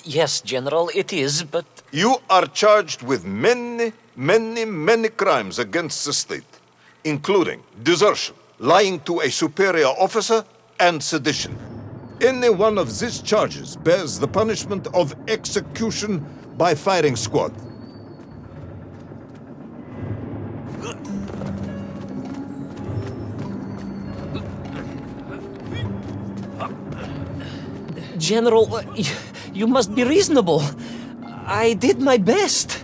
Yes, General, it is, but... You are charged with many crimes against the state, including desertion, lying to a superior officer, and sedition. Any one of these charges bears the punishment of execution by firing squad. General, you must be reasonable. I did my best.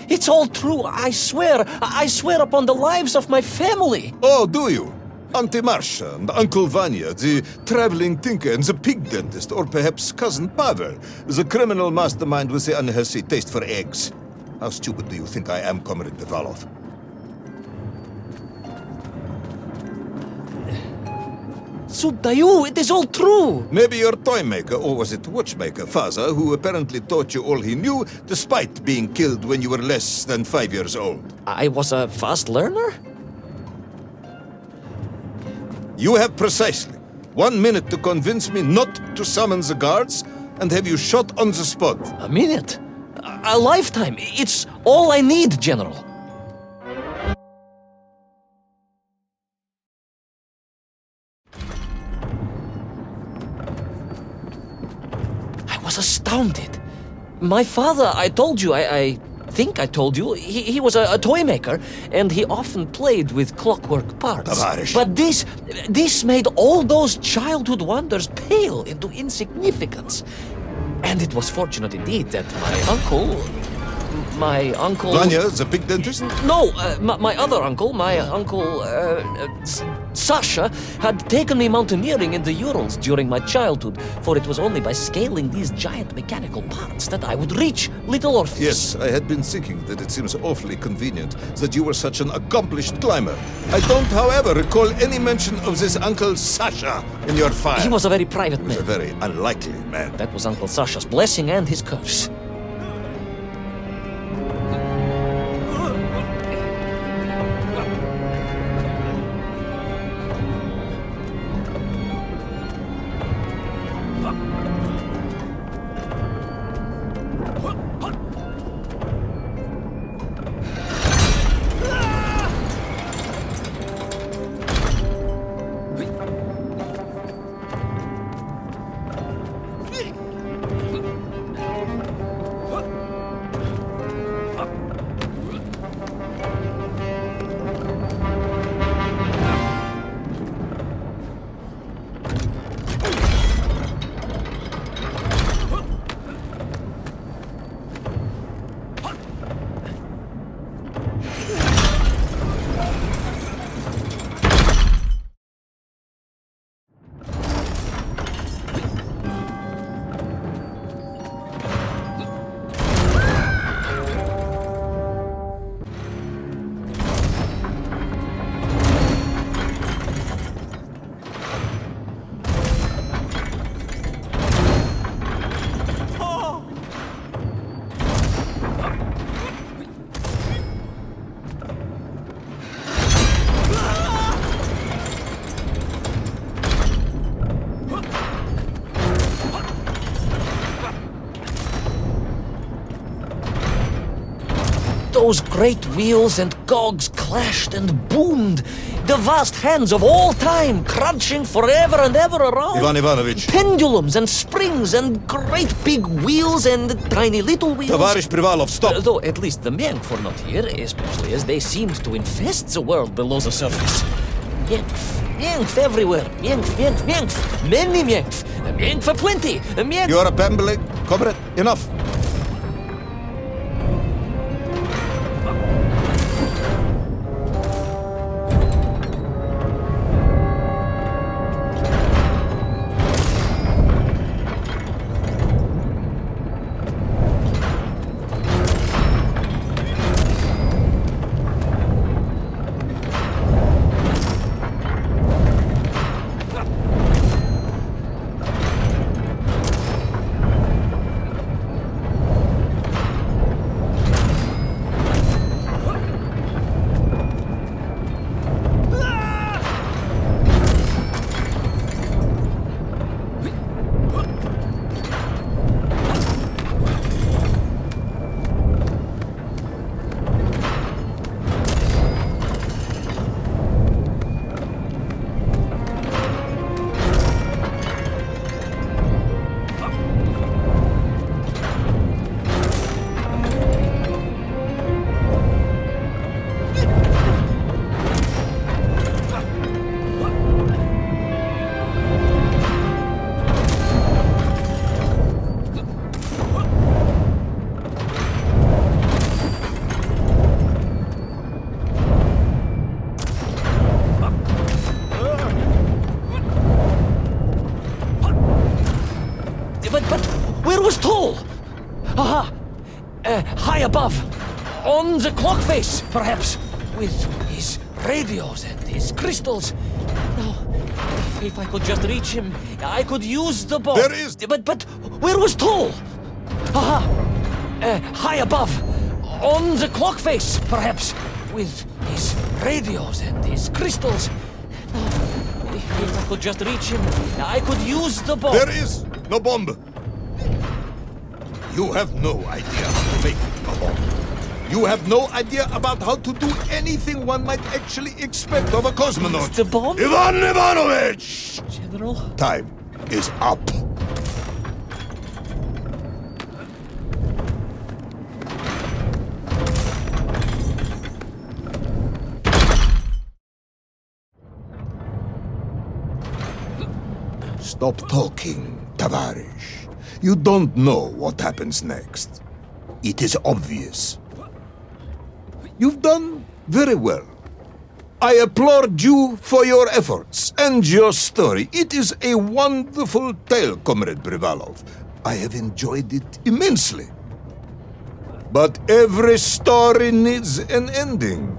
It's all true, I swear. I swear upon the lives of my family. Oh, do you? Auntie Marcia and Uncle Vanya, the traveling tinker and the pig dentist, or perhaps Cousin Pavel, the criminal mastermind with the unhealthy taste for eggs. How stupid do you think I am, Comrade Devalov? Subdayu, it is all true. Maybe your toy maker, or was it watchmaker, Faza, who apparently taught you all he knew, despite being killed when you were less than 5 years old. I was a fast learner? You have precisely 1 minute to convince me not to summon the guards, and have you shot on the spot. A minute? A lifetime. It's all I need, General. I was astounded. My father, I told you, I think I told you, he was a toy maker, and he often played with clockwork parts. Tavarish. But this made all those childhood wonders pale into insignificance. And it was fortunate indeed that my uncle... Vanya, the pig dentist? No, my other uncle, Sasha, had taken me mountaineering in the Urals during my childhood, for it was only by scaling these giant mechanical parts that I would reach Little Orpheus. Yes, I had been thinking that it seems awfully convenient that you were such an accomplished climber. I don't, however, recall any mention of this Uncle Sasha in your file. He was a very private man. A very unlikely man. That was Uncle Sasha's blessing and his curse. Those great wheels and cogs clashed and boomed. The vast hands of all time crunching forever and ever around. Ivan Ivanovich. Pendulums and springs and great big wheels and tiny little wheels. Tavarish Privalov, stop! Though at least the Mienk were not here, especially as they seemed to infest the world below the surface. Mienk everywhere. Mienk. Many Mienk for plenty. Mienk. You are a bambling, comrade. Enough. Where was Toll? Aha! High above. On the clock face, perhaps. With his radios and his crystals. Now, if I could just reach him, I could use the bomb. There is... But where was Toll? Aha! High above. On the clock face, perhaps. With his radios and his crystals. Now, if I could just reach him, I could use the bomb. There is no bomb. You have no idea how to make a bomb. You have no idea about how to do anything one might actually expect of a cosmonaut. The bomb? Ivan Ivanovich! General? Time is up. Stop talking, Tavarish. You don't know what happens next. It is obvious. You've done very well. I applaud you for your efforts and your story. It is a wonderful tale, Comrade Privalov. I have enjoyed it immensely. But every story needs an ending.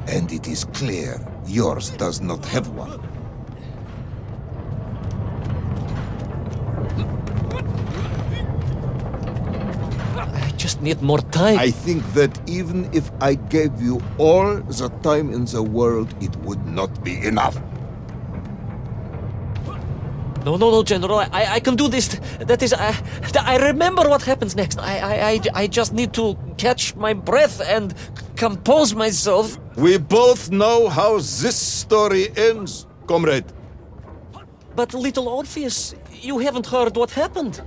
And it is clear yours does not have one. I just need more time. I think that even if I gave you all the time in the world, it would not be enough. No, General. I can do this. That is, I remember what happens next. I just need to catch my breath and compose myself. We both know how this story ends, comrade. But little Orpheus, you haven't heard what happened.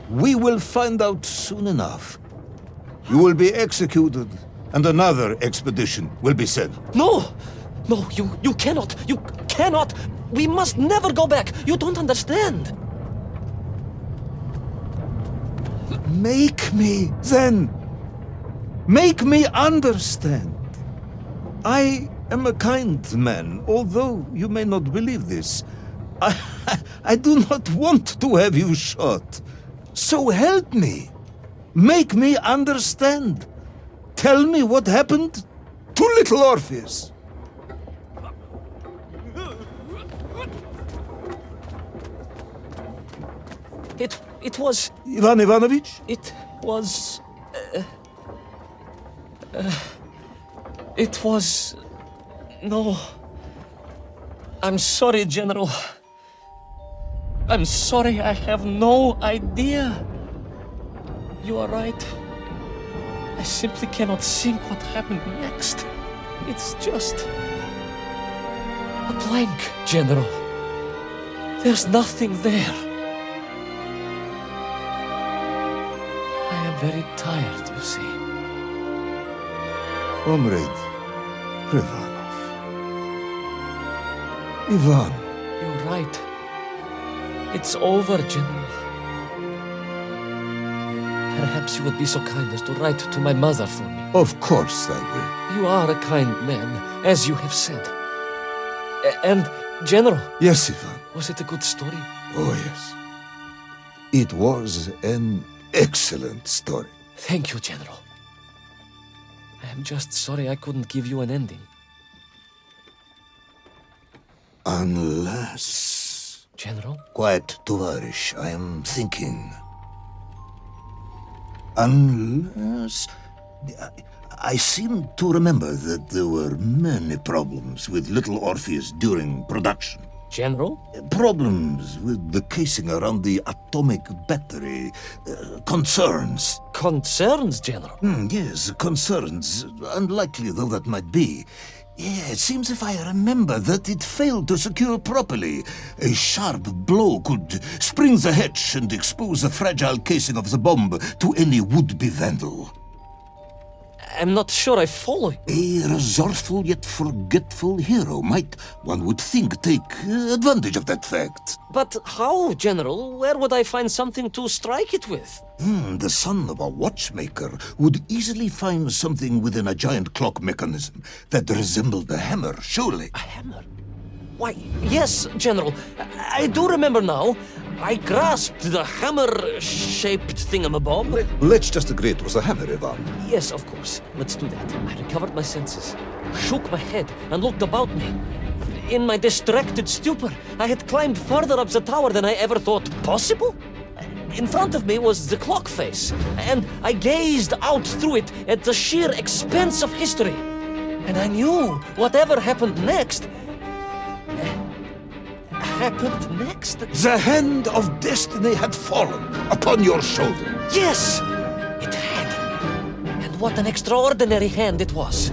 We will find out soon enough. You will be executed, and another expedition will be sent. No, you cannot. You cannot. We must never go back. You don't understand. Make me, then. Make me understand. I am a kind man, although you may not believe this. I do not want to have you shot. So help me. Make me understand. Tell me what happened to little Orpheus. It was... Ivan Ivanovich? It was... It was... No. I'm sorry, General. I'm sorry, I have no idea. You are right. I simply cannot think what happened next. It's just... a blank, General. There's nothing there. I am very tired, you see. Comrade Privalov. Ivan. You're right. It's over, General. Perhaps you would be so kind as to write to my mother for me. Of course I will. You are a kind man, as you have said. And, General... Yes, Ivan. Was it a good story? Oh, yes. It was an excellent story. Thank you, General. I am just sorry I couldn't give you an ending. Unless... General? Quiet, Tovarish. I am thinking. Unless... I seem to remember that there were many problems with little Orpheus during production. General? Problems with the casing around the atomic battery. Concerns. Concerns, General? Yes, concerns. Unlikely though that might be. Yeah, it seems if I remember that it failed to secure properly. A sharp blow could spring the hatch and expose the fragile casing of the bomb to any would-be vandal. I'm not sure I follow you. A resourceful yet forgetful hero might, one would think, take advantage of that fact. But how, General? Where would I find something to strike it with? The son of a watchmaker would easily find something within a giant clock mechanism that resembled a hammer, surely. A hammer? Why, yes, General. I do remember now. I grasped the hammer-shaped thingamabob. Let's just agree it was a hammer, Ivan. Yes, of course. Let's do that. I recovered my senses, shook my head, and looked about me. In my distracted stupor, I had climbed further up the tower than I ever thought possible. In front of me was the clock face, and I gazed out through it at the sheer expanse of history. And I knew whatever happened next... happened next? The hand of destiny had fallen upon your shoulder. Yes! It had. And what an extraordinary hand it was.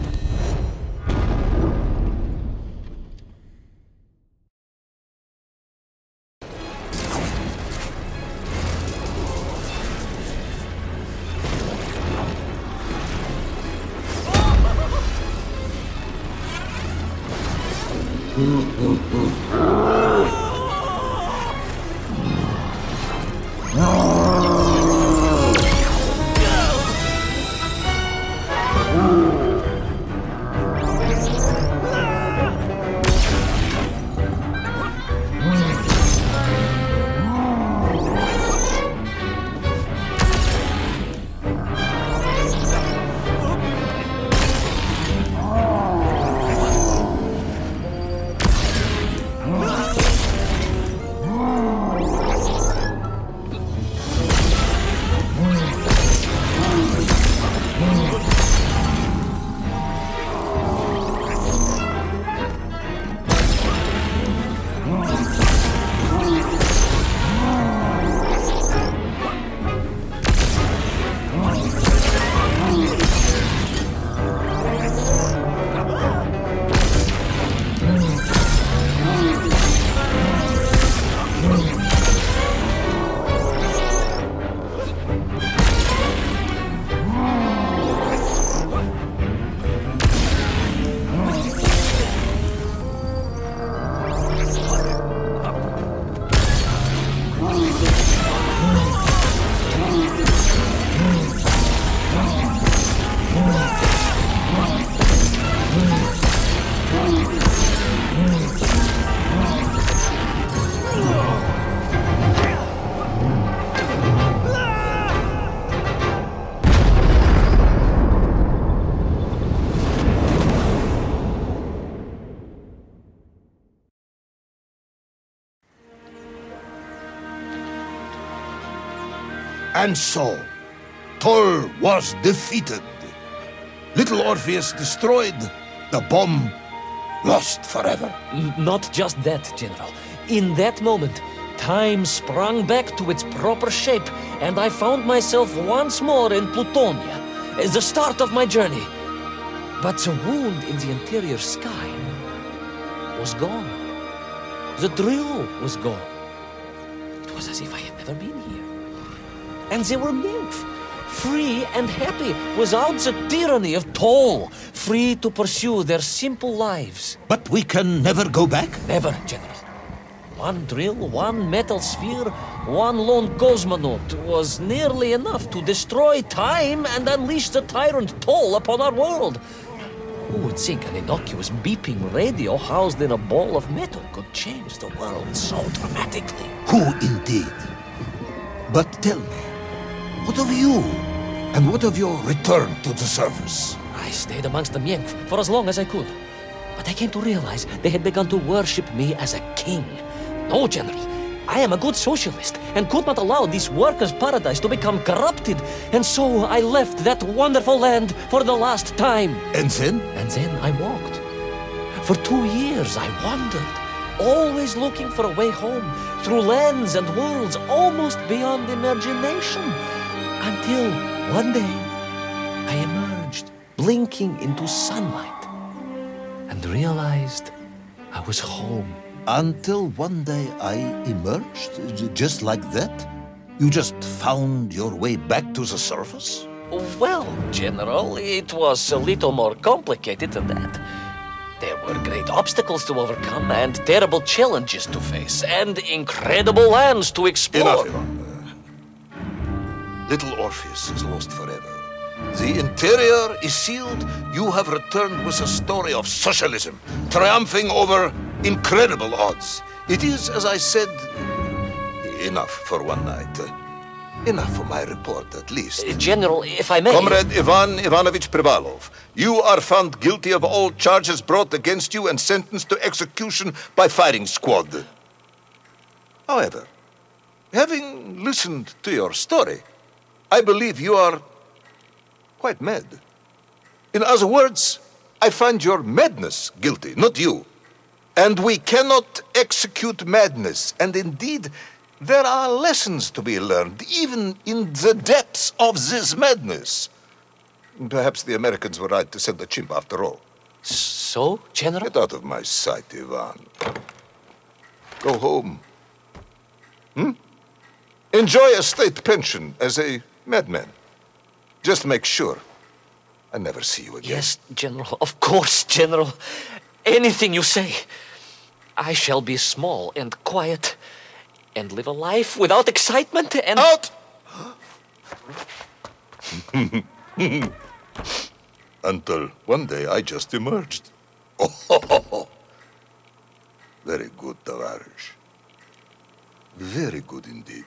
And so, Tol was defeated. Little Orpheus destroyed, the bomb lost forever. Not just that, General. In that moment, time sprang back to its proper shape, and I found myself once more in Plutonia, the start of my journey. But the wound in the interior sky was gone. The drill was gone. It was as if I had never been here. And they were nymph, free and happy, without the tyranny of toll, free to pursue their simple lives. But we can never go back? Never, General. One drill, one metal sphere, one lone cosmonaut was nearly enough to destroy time and unleash the tyrant toll upon our world. Who would think an innocuous beeping radio housed in a ball of metal could change the world so dramatically? Who indeed? But tell me, what of you? And what of your return to the surface? I stayed amongst the Myenk for as long as I could. But I came to realize they had begun to worship me as a king. No, General. I am a good socialist and could not allow this workers' paradise to become corrupted. And so I left that wonderful land for the last time. And then? And then I walked. For 2 years I wandered, always looking for a way home, through lands and worlds almost beyond imagination. Until one day I emerged, blinking into sunlight, and realized I was home. Until one day I emerged, just like that? You just found your way back to the surface? Well, General, it was a little more complicated than that. There were great obstacles to overcome, and terrible challenges to face, and incredible lands to explore. Enough, Ivan. Little Orpheus is lost forever. The interior is sealed. You have returned with a story of socialism, triumphing over Incredible odds. It is, as I said, enough for one night. Enough for my report, at least. General, if I may... Comrade Ivan Ivanovich Privalov, you are found guilty of all charges brought against you and sentenced to execution by firing squad. However, having listened to your story, I believe you are quite mad. In other words, I find your madness guilty, not you. And we cannot execute madness. And indeed, there are lessons to be learned, even in the depths of this madness. Perhaps the Americans were right to send the chimp after all. So, General? Get out of my sight, Ivan. Go home. Enjoy a state pension as a madman. Just make sure I never see you again. Yes, General. Of course, General. Anything you say. I shall be small and quiet and live a life without excitement and... Out! Until one day I just emerged. Oh, very good, Tavarish. Very good indeed.